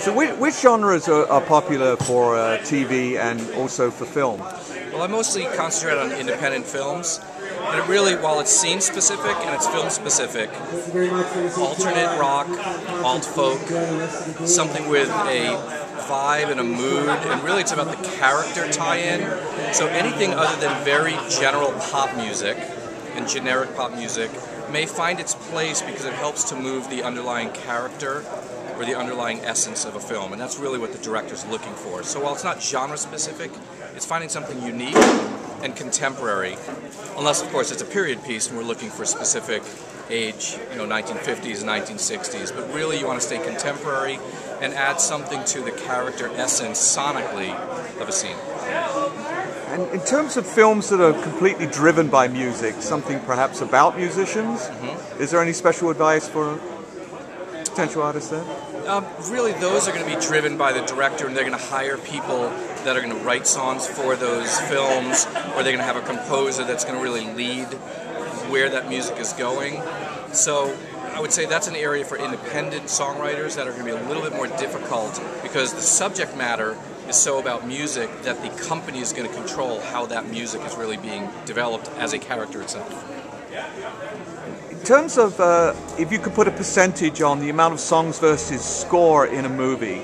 So which genres are popular for TV and also for film? Well, I mostly concentrate on independent films, and it really, while it's scene specific and it's film specific, alternate rock, alt folk, something with a vibe and a mood, and really it's about the character tie-in. So anything other than very general pop music and generic pop music may find its place because it helps to move the underlying character or the underlying essence of a film, and that's really what the director's looking for. So while it's not genre specific, it's finding something unique and contemporary, unless of course it's a period piece and we're looking for a specific age, 1950s, 1960s, but really you want to stay contemporary and add something to the character essence sonically of a scene. And in terms of films that are completely driven by music, something perhaps about musicians, is there any special advice for potential artists there? Really, those are going to be driven by the director, and they're going to hire people that are going to write songs for those films, or they're going to have a composer that's going to really lead where that music is going. So I would say that's an area for independent songwriters that are going to be a little bit more difficult because the subject matter is so about music that the company is going to control how that music is really being developed as a character itself. In terms of, if you could put a percentage on the amount of songs versus score in a movie.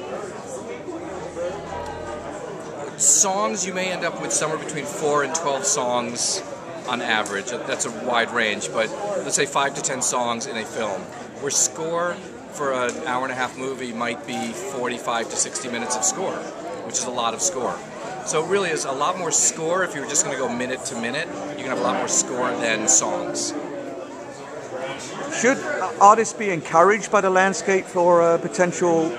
Songs, you may end up with somewhere between 4 and 12 songs on average. That's a wide range, but let's say 5 to 10 songs in a film. Where score for an hour-and-a-half movie might be 45 to 60 minutes of score, which is a lot of score. So it really is a lot more score. If you were just going to go minute to minute, you can have a lot more score than songs. Should artists be encouraged by the landscape for potential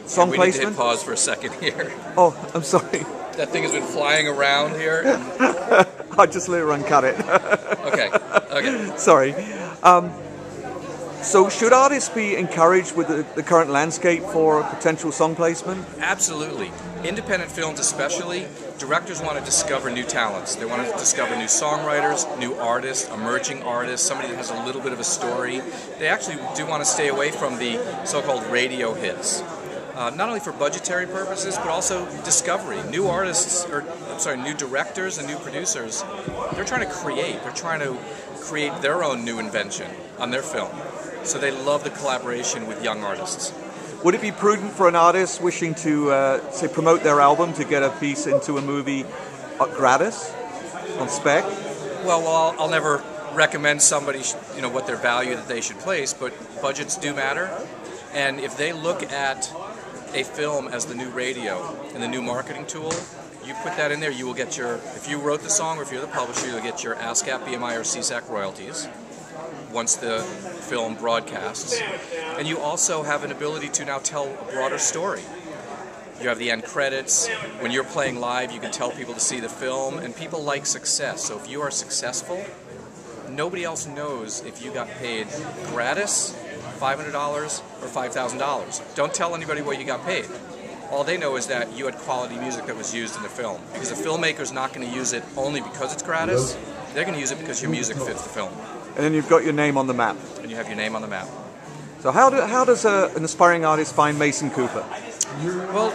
song we placement? We need to hit pause for a second here. Oh, I'm sorry. That thing has been flying around here. I just let it run, cut it. Okay. Sorry. So should artists be encouraged with the current landscape for potential song placement? Absolutely. Independent films especially, directors want to discover new talents. They want to discover new songwriters, new artists, emerging artists, somebody that has a little bit of a story. They actually do want to stay away from the so-called radio hits. Not only for budgetary purposes, but also discovery. New artists, new directors and new producers, they're trying to create. They're trying to create their own new invention on their film. So they love the collaboration with young artists. Would it be prudent for an artist wishing to, say, promote their album to get a piece into a movie gratis, on spec? Well, I'll never recommend somebody, what their value that they should place, but budgets do matter. And if they look at a film as the new radio and the new marketing tool, you put that in there, you will get your, if you wrote the song or if you're the publisher, you'll get your ASCAP, BMI, or CSAC royalties once the film broadcasts. And you also have an ability to now tell a broader story. You have the end credits. When you're playing live, you can tell people to see the film, and people like success. So if you are successful, nobody else knows if you got paid gratis, $500 or $5,000. Don't tell anybody what you got paid. All they know is that you had quality music that was used in the film. Because the filmmaker's not going to use it only because it's gratis. They're going to use it because your music fits the film. And then you've got your name on the map. And you have your name on the map. So how does an aspiring artist find Mason Cooper? Well,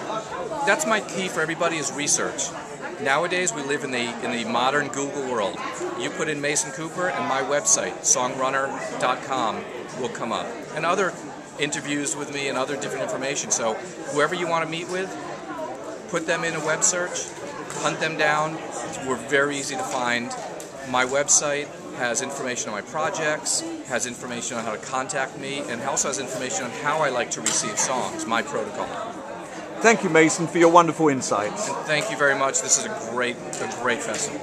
that's my key for everybody is research. Nowadays we live in the modern Google world. You put in Mason Cooper and my website, songrunner.com, will come up. And other interviews with me and other different information. So whoever you want to meet with, put them in a web search, hunt them down. We're very easy to find. My website has information on my projects, has information on how to contact me, and also has information on how I like to receive songs, my protocol. Thank you, Mason, for your wonderful insights. And thank you very much. This is a great festival.